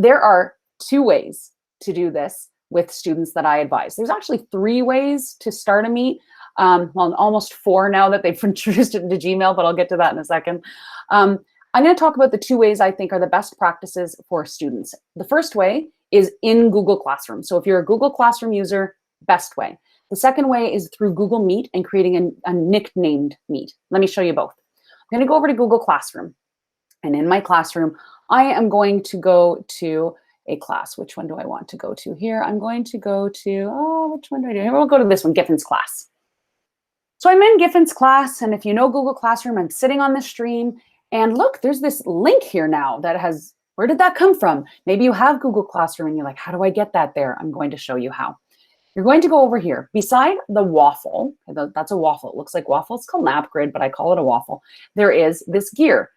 there are 2 ways to do this with students that I advise. There's actually 3 ways to start a Meet. Well, almost 4 now that they've introduced it into Gmail, but I'll get to that in a second. I'm going to talk about the 2 ways I think are the best practices for students. The first way is in Google Classroom. So if you're a Google Classroom user, best way. The second way is through Google Meet and creating a nicknamed Meet. Let me show you both. I'm going to go over to Google Classroom. And in my classroom, I am going to go to a class. Which one do I want to go to here? I'm going to go to, which one do I do? Here, we'll go to this one, Giffin's class. So I'm in Giffin's class, and if you know Google Classroom, I'm sitting on the stream, and look, there's this link here now that has, where did that come from? Maybe you have Google Classroom and you're like, how do I get that there? I'm going to show you how. You're going to go over here. Beside the waffle, that's a waffle, it looks like waffle, it's called an app grid, but I call it a waffle. There is this gear,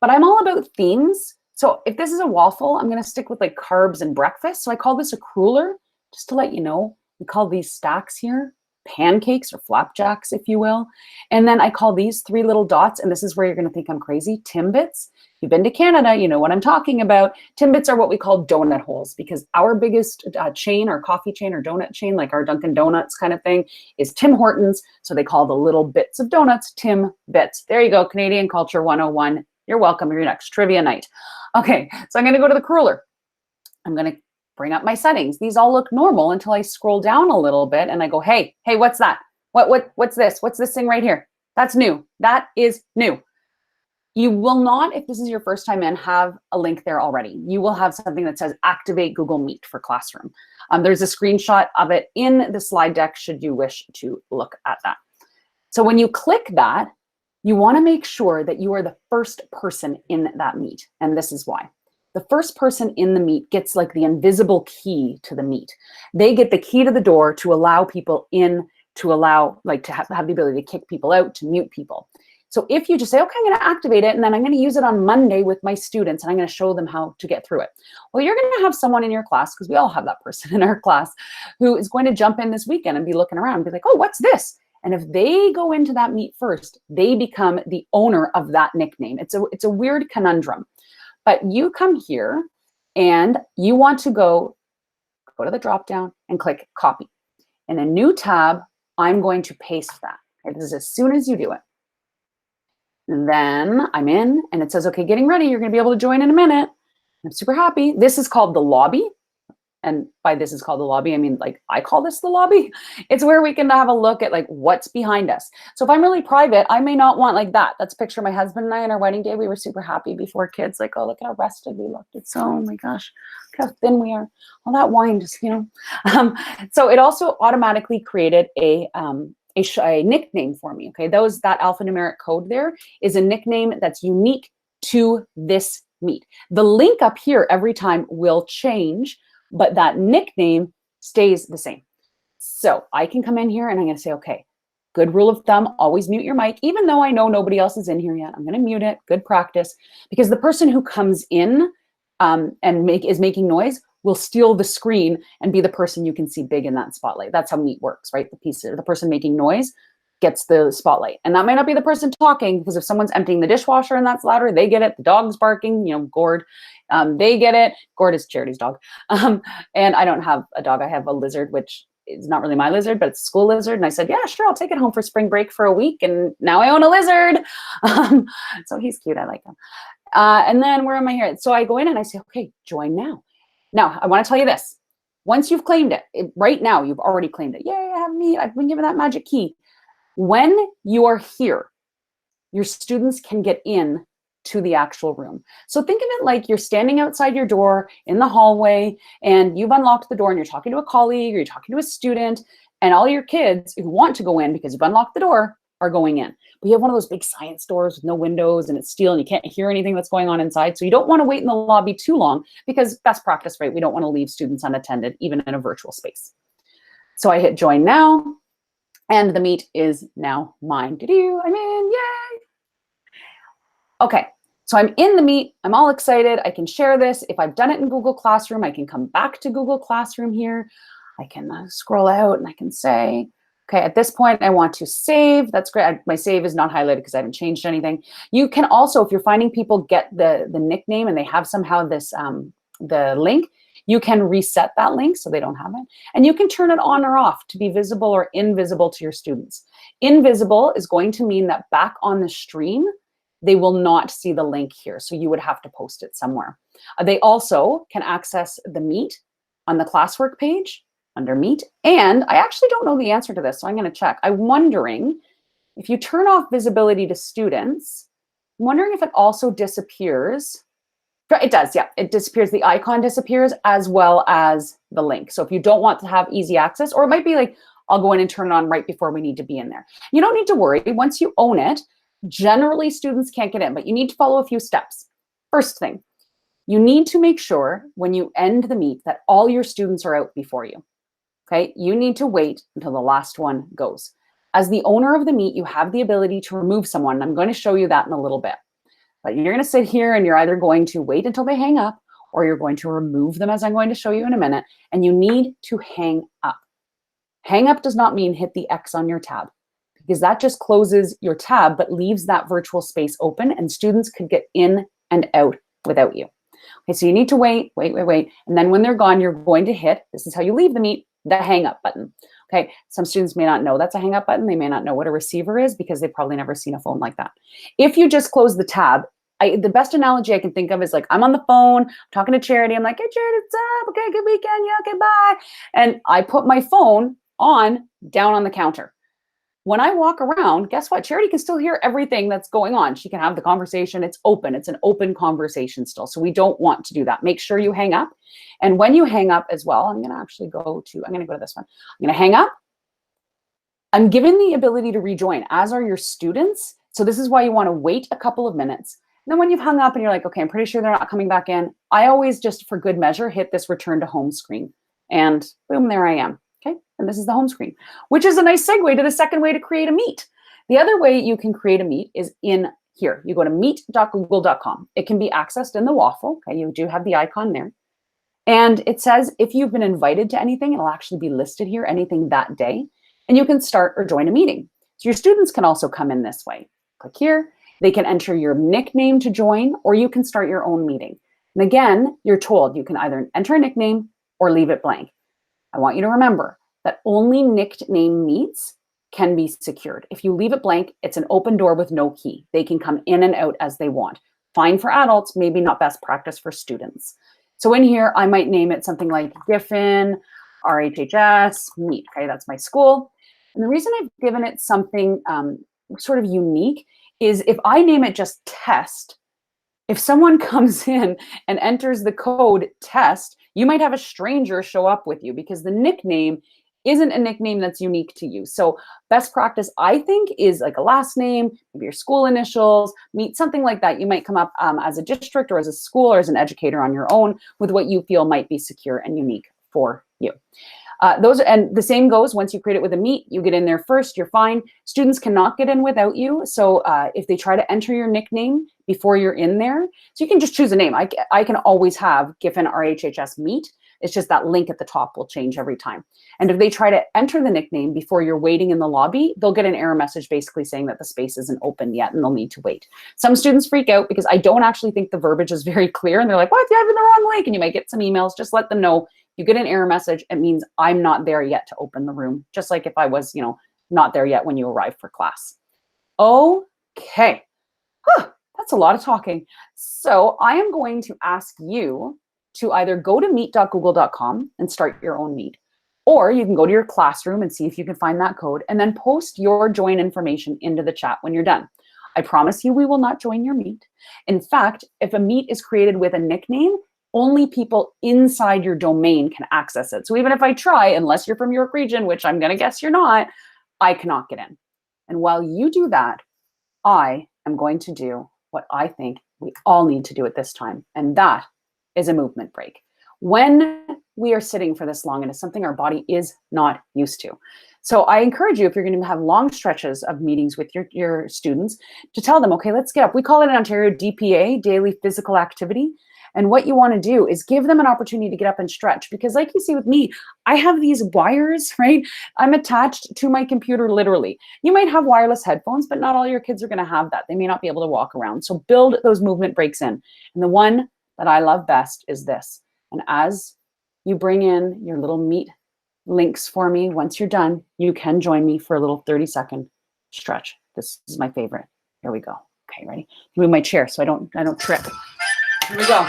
but I'm all about themes. So if this is a waffle, I'm gonna stick with like carbs and breakfast. So I call this a cruller, just to let you know. We call these stacks here pancakes or flapjacks, if you will. And then I call these 3 little dots, and this is where you're gonna think I'm crazy, Timbits. If you've been to Canada, you know what I'm talking about. Timbits are what we call donut holes, because our biggest chain or coffee chain or donut chain, like our Dunkin' Donuts kind of thing, is Tim Hortons. So they call the little bits of donuts Timbits. There you go, Canadian Culture 101. You're welcome, your next trivia night. Okay, so I'm gonna go to the cruller. I'm gonna bring up my settings. These all look normal until I scroll down a little bit and I go, hey, what's that? What's this? What's this thing right here? That's new. That is new. You will not, if this is your first time in, have a link there already. You will have something that says activate Google Meet for Classroom. There's a screenshot of it in the slide deck should you wish to look at that. So when you click that, you want to make sure that you are the first person in that Meet. And this is why. The first person in the Meet gets like the invisible key to the Meet. They get the key to the door to allow people in, to allow, like to have the ability to kick people out, to mute people. So if you just say, okay, I'm going to activate it, and then I'm going to use it on Monday with my students, and I'm going to show them how to get through it. Well, you're going to have someone in your class, because we all have that person in our class, who is going to jump in this weekend and be looking around and be like, oh, what's this? And if they go into that Meet first, they become the owner of that nickname. It's a weird conundrum. But you come here and you want to go to the drop down and click copy. In a new tab, I'm going to paste that. Okay, this is as soon as you do it. And then I'm in and it says, okay, getting ready. You're going to be able to join in a minute. I'm super happy. This is called the lobby. And by this is called the lobby, I mean, like, I call this the lobby. It's where we can have a look at like what's behind us. So if I'm really private, I may not want like that. That's a picture of my husband and I on our wedding day. We were super happy before kids. Like, oh, look how rested we looked. It's so, oh my gosh, look how thin we are. All that wine just, you know. So it also automatically created a nickname for me. Okay, that alphanumeric code there is a nickname that's unique to this Meet. The link up here every time will change, but that nickname stays the same. So I can come in here and I'm going to say, okay, good rule of thumb, always mute your mic. Even though I know nobody else is in here yet, I'm going to mute it. Good practice, because the person who comes in and is making noise will steal the screen and be the person you can see big in that spotlight. That's how Meet works, right? The person making noise gets the spotlight. And that might not be the person talking, because if someone's emptying the dishwasher and that's louder, they get it. The dog's barking, you know, Gord, they get it. Gord is Charity's dog. And I don't have a dog. I have a lizard, which is not really my lizard, but it's a school lizard. And I said, yeah, sure, I'll take it home for spring break for a week. And now I own a lizard. So he's cute. I like him. And then where am I here? So I go in and I say, okay, join now. Now, I want to tell you this. Once you've claimed it, right now, you've already claimed it. Yay, I have Meet. I've been given that magic key. When you are here, your students can get in to the actual room. So think of it like you're standing outside your door in the hallway and you've unlocked the door and you're talking to a colleague or you're talking to a student, and all your kids who want to go in because you've unlocked the door are going in. But you have one of those big science doors with no windows and it's steel and you can't hear anything that's going on inside. So you don't want to wait in the lobby too long, because best practice, right? We don't want to leave students unattended, even in a virtual space. So I hit join now. And the Meet is now mine. I'm in, yay. Okay, so I'm in the Meet. I'm all excited. I can share this. If I've done it in Google Classroom, I can come back to Google Classroom here. I can scroll out and I can say, okay, at this point, I want to save. That's great. My save is not highlighted because I haven't changed anything. You can also, if you're finding people get the nickname and they have somehow this the link, you can reset that link so they don't have it. And you can turn it on or off to be visible or invisible to your students. Invisible is going to mean that back on the stream, they will not see the link here. So you would have to post it somewhere. They also can access the Meet on the classwork page under Meet. And I actually don't know the answer to this, so I'm going to check. I'm wondering if you turn off visibility to students, I'm wondering if it also disappears. It does, yeah, it disappears. The icon disappears as well as the link. So if you don't want to have easy access, or it might be like, I'll go in and turn it on right before we need to be in there. You don't need to worry. Once you own it, generally students can't get in, but you need to follow a few steps. First thing, you need to make sure when you end the Meet that all your students are out before you. Okay, you need to wait until the last one goes. As the owner of the Meet, you have the ability to remove someone. I'm going to show you that in a little bit. But you're going to sit here and you're either going to wait until they hang up or you're going to remove them, as I'm going to show you in a minute, and you need to hang up. Hang up does not mean hit the X on your tab, because that just closes your tab but leaves that virtual space open and students could get in and out without you. Okay, so you need to wait, and then when they're gone, you're going to hit, this is how you leave the Meet, the hang up button. Okay, some students may not know that's a hang up button. They may not know what a receiver is because they've probably never seen a phone like that. If you just close the tab, the best analogy I can think of is like, I'm on the phone, I'm talking to Charity. I'm like, hey, Charity, what's up? Okay, good weekend. Yeah, okay, bye. And I put my phone down on the counter. When I walk around, guess what? Charity can still hear everything that's going on. She can have the conversation. It's open. It's an open conversation still. So we don't want to do that. Make sure you hang up. And when you hang up as well, I'm going to go to this one. I'm going to hang up. I'm given the ability to rejoin, as are your students. So this is why you want to wait a couple of minutes. And then when you've hung up and you're like, okay, I'm pretty sure they're not coming back in, I always, just for good measure, hit this return to home screen. And boom, there I am. Okay, and this is the home screen, which is a nice segue to the second way to create a Meet. The other way you can create a Meet is in here. You go to meet.google.com. It can be accessed in the waffle. Okay, you do have the icon there. And it says if you've been invited to anything, it'll actually be listed here, anything that day. And you can start or join a meeting. So your students can also come in this way. Click here. They can enter your nickname to join, or you can start your own meeting. And again, you're told you can either enter a nickname or leave it blank. I want you to remember that only nickname meets can be secured. If you leave it blank, it's an open door with no key. They can come in and out as they want. Fine for adults, maybe not best practice for students. So in here, I might name it something like Giffen, RHHS, Meet. Okay, that's my school. And the reason I've given it something sort of unique is if I name it just test, if someone comes in and enters the code test, you might have a stranger show up with you because the nickname isn't a nickname that's unique to you. So best practice, I think, is like a last name, maybe your school initials, Meet, something like that. You might come up as a district or as a school or as an educator on your own with what you feel might be secure and unique for you. And the same goes once you create it with a Meet, you get in there first, you're fine. Students cannot get in without you. So if they try to enter your nickname before you're in there, so you can just choose a name. I can always have Giffen RHHS Meet. It's just that link at the top will change every time. And if they try to enter the nickname before you're waiting in the lobby, they'll get an error message basically saying that the space isn't open yet and they'll need to wait. Some students freak out because I don't actually think the verbiage is very clear and they're like, what, you have the wrong link? And you might get some emails. Just let them know you get an error message. It means I'm not there yet to open the room. Just like if I was, not there yet when you arrived for class. Okay. That's a lot of talking. So I am going to ask you to either go to meet.google.com and start your own Meet, or you can go to your classroom and see if you can find that code and then post your join information into the chat when you're done. I promise you we will not join your Meet. In fact, if a Meet is created with a nickname, only people inside your domain can access it. So even if I try, unless you're from York Region, which I'm going to guess you're not, I cannot get in. And while you do that, I am going to do what I think we all need to do at this time, and that is a movement break. When we are sitting for this long, and it's something our body is not used to. So I encourage you, if you're going to have long stretches of meetings with your students, to tell them, okay, let's get up. We call it in Ontario DPA, daily physical activity. And what you want to do is give them an opportunity to get up and stretch, because like you see with me, I have these wires, right? I'm attached to my computer literally. You might have wireless headphones, but not all your kids are going to have that. They may not be able to walk around. So build those movement breaks in. And the one that I love best is this. And as you bring in your little Meet links for me, once you're done, you can join me for a little 30-second stretch. This is my favorite. Here we go. Okay, ready? Move my chair so I don't trip. Here we go.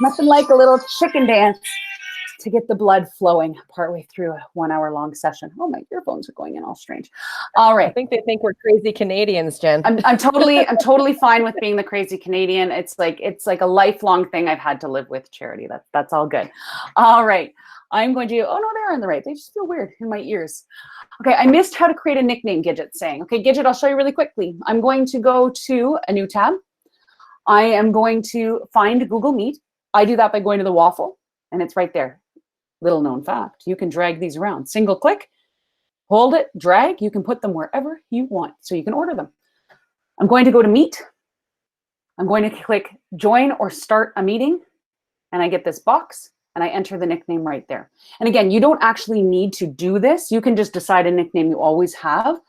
Nothing like a little chicken dance to get the blood flowing partway through a 1 hour long session. Oh, my earphones are going in all strange. All right. I think they think we're crazy Canadians, Jen. I'm totally fine with being the crazy Canadian. It's like a lifelong thing I've had to live with, Charity. That's all good. All right. I'm going to, oh no, they're on the right. They just feel weird in my ears. Okay, I missed how to create a nickname, Gidget saying. Okay, Gidget, I'll show you really quickly. I'm going to go to a new tab. I am going to find Google Meet. I do that by going to the waffle, and it's right there. Little known fact, you can drag these around. Single click, hold it, drag. You can put them wherever you want, so you can order them. I'm going to go to Meet. I'm going to click Join or Start a Meeting, and I get this box, and I enter the nickname right there. And again, you don't actually need to do this. You can just decide a nickname you always have,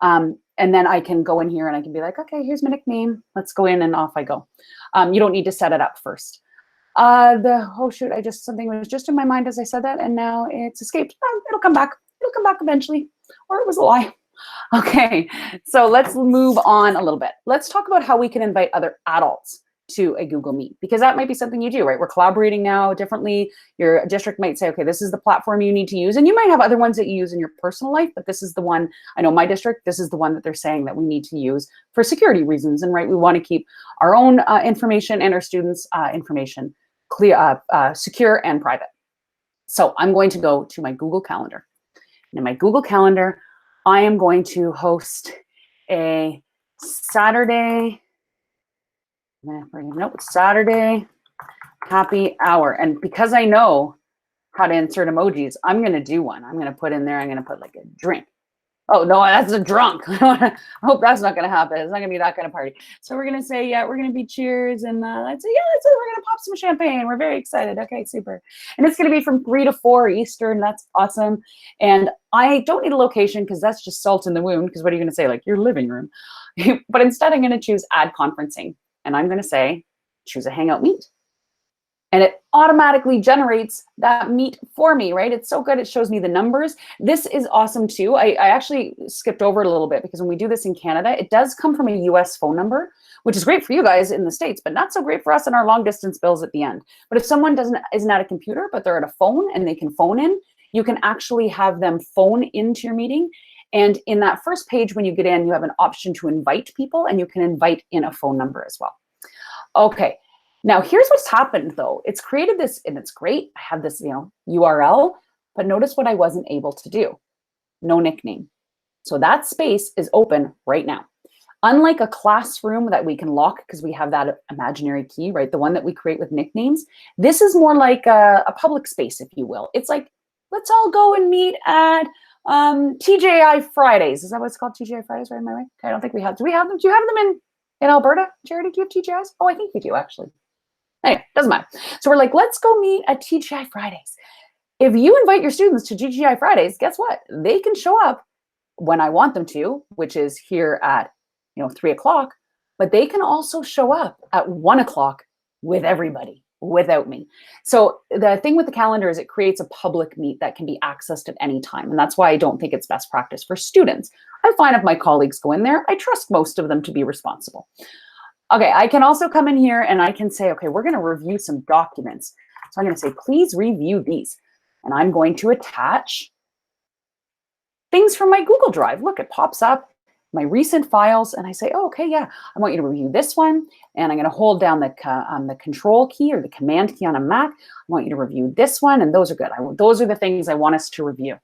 and then I can go in here and I can be like, okay, here's my nickname. Let's go in, and off I go. You don't need to set it up first. Oh shoot, something was just in my mind as I said that, and now it's escaped. It'll come back. It'll come back eventually, or it was a lie. Okay, so let's move on a little bit. Let's talk about how we can invite other adults to a Google Meet, because that might be something you do, right? We're collaborating now differently. Your district might say, okay, this is the platform you need to use, and you might have other ones that you use in your personal life, but this is the one, I know my district, this is the one that they're saying that we need to use for security reasons, and right, we want to keep our own information and our students' information clear, secure and private. So I'm going to go to my Google Calendar. And in my Google Calendar, I am going to host a Saturday happy hour. And because I know how to insert emojis, I'm going to do one. I'm going to put in there, I'm going to put like a drink. Oh, no, that's a drunk. I hope that's not going to happen. It's not going to be that kind of party. So we're going to say, yeah, we're going to be cheers. And let's say, yeah, we're going to pop some champagne. We're very excited. Okay, super. And it's going to be from 3 to 4 Eastern. That's awesome. And I don't need a location because that's just salt in the wound. Because what are you going to say? Like your living room. But instead, I'm going to choose add conferencing. And I'm going to say, choose a Hangout Meet. And it automatically generates that Meet for me, right? It's so good. It shows me the numbers. This is awesome too. I actually skipped over it a little bit because when we do this in Canada, it does come from a US phone number, which is great for you guys in the States, but not so great for us in our long distance bills at the end. But if someone isn't at a computer, but they're at a phone and they can phone in, you can actually have them phone into your meeting. And in that first page, when you get in, you have an option to invite people, and you can invite in a phone number as well. Okay. Now, here's what's happened, though. It's created this, and it's great. I have this, URL, but notice what I wasn't able to do. No nickname. So that space is open right now. Unlike a classroom that we can lock because we have that imaginary key, right? The one that we create with nicknames. This is more like a public space, if you will. It's like, let's all go and meet at TGI Fridays. Is that what it's called? TGI Fridays, right? Am I right? Okay, I don't think we have. Do we have them? Do you have them in Alberta? Charity, do you have TGIs? Oh, I think we do, actually. Anyway, doesn't matter. So we're like, let's go meet at TGI Fridays. If you invite your students to TGI Fridays, guess what? They can show up when I want them to, which is here at 3 o'clock, but they can also show up at 1 o'clock with everybody, without me. So the thing with the calendar is it creates a public meet that can be accessed at any time. And that's why I don't think it's best practice for students. I'm fine if my colleagues go in there. I trust most of them to be responsible. Okay, I can also come in here and I can say, okay, we're going to review some documents. So I'm going to say, please review these. And I'm going to attach things from my Google Drive. Look, it pops up, my recent files, and I say, oh, okay, yeah, I want you to review this one. And I'm going to hold down the control key or the command key on a Mac. I want you to review this one, and those are good. Those are the things I want us to review.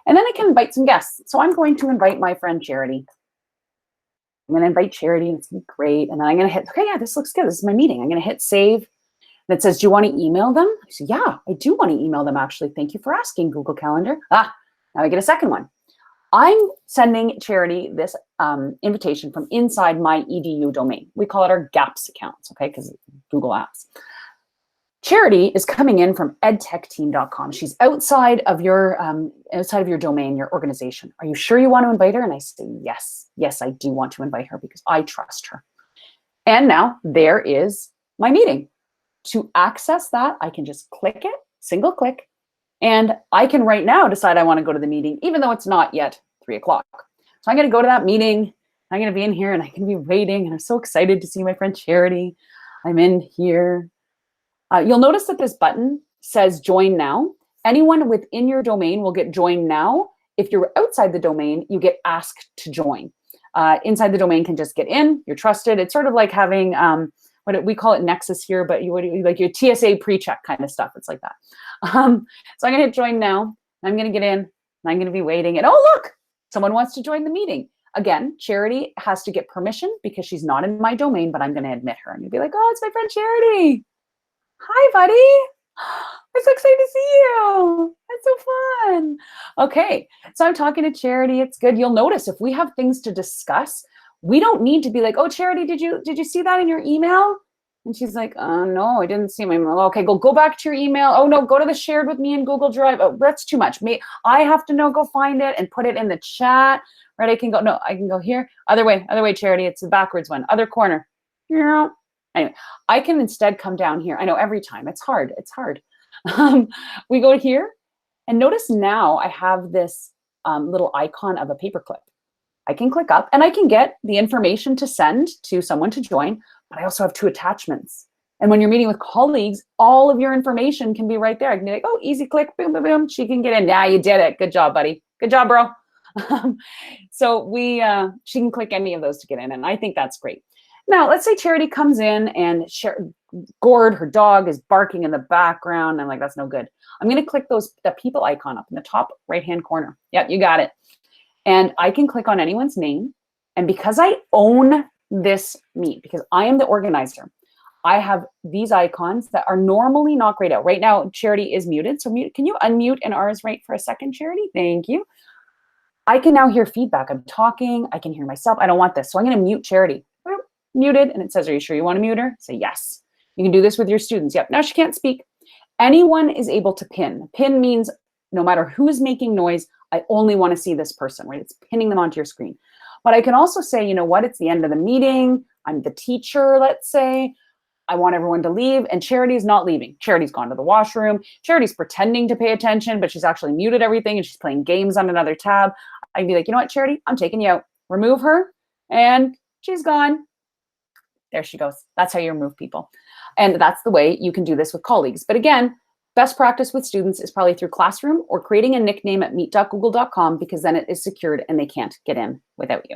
And then I can invite some guests. So I'm going to invite my friend Charity. I'm going to invite Charity, and it's going to be great. And then I'm going to hit, okay, yeah, this looks good. This is my meeting. I'm going to hit save. And it says, do you want to email them? I say, yeah, I do want to email them, actually. Thank you for asking, Google Calendar. Now I get a second one. I'm sending Charity this invitation from inside my EDU domain. We call it our GAPS accounts, okay, because Google Apps. Charity is coming in from edtechteam.com. She's outside of your domain, your organization. Are you sure you want to invite her? And I say, yes, I do want to invite her because I trust her. And now there is my meeting. To access that, I can just click it, single click, and I can right now decide I want to go to the meeting, even though it's not yet 3 o'clock. So I'm going to go to that meeting. I'm going to be in here and I can be waiting. And I'm so excited to see my friend Charity. I'm in here. You'll notice that this button says join now. Anyone within your domain will get join now. If you're outside the domain, you get asked to join. Inside the domain can just get in, you're trusted. It's sort of like having, we call it Nexus here, but like your TSA pre-check kind of stuff. It's like that. So I'm gonna hit join now. I'm gonna get in and I'm gonna be waiting and oh, look, someone wants to join the meeting. Again, Charity has to get permission because she's not in my domain, but I'm gonna admit her. I'm gonna be like, oh, it's my friend Charity. Hi, buddy. I'm so excited to see you. That's so fun. Okay, so I'm talking to Charity. It's good. You'll notice if we have things to discuss, we don't need to be like, oh, Charity, did you see that in your email? And she's like, no, I didn't see my email. Okay, go back to your email. Oh no, go to the shared with me in Google Drive. Oh, that's too much. I have to go find it and put it in the chat. Right? I can go here. Other way, Charity. It's the backwards one. Other corner. Yeah. Anyway, I can instead come down here. I know every time it's hard. We go here and notice now I have this little icon of a paperclip. I can click up and I can get the information to send to someone to join, but I also have 2 attachments. And when you're meeting with colleagues, all of your information can be right there. I can be like, oh, easy click, boom, boom, boom. She can get in. Yeah, you did it. Good job, buddy. Good job, bro. So she can click any of those to get in. And I think that's great. Now, let's say Charity comes in and Gord, her dog, is barking in the background. I'm like, that's no good. I'm going to click the people icon up in the top right-hand corner. Yep, you got it. And I can click on anyone's name. And because I own this meet, because I am the organizer, I have these icons that are normally not grayed out. Right now, Charity is muted. So can you unmute and ours right for a second, Charity? Thank you. I can now hear feedback. I'm talking. I can hear myself. I don't want this. So I'm going to mute Charity. Muted, and it says, are you sure you want to mute her? Say yes. You can do this with your students. Yep, now she can't speak. Anyone is able to pin. Pin means no matter who is making noise, I only want to see this person, right? It's pinning them onto your screen. But I can also say, you know what, it's the end of the meeting. I'm the teacher, let's say. I want everyone to leave, and Charity's not leaving. Charity's gone to the washroom. Charity's pretending to pay attention, but she's actually muted everything, and she's playing games on another tab. I'd be like, you know what, Charity, I'm taking you out. Remove her, and she's gone. There she goes. That's how you remove people. And that's the way you can do this with colleagues. But again, best practice with students is probably through Classroom or creating a nickname at meet.google.com because then it is secured and they can't get in without you.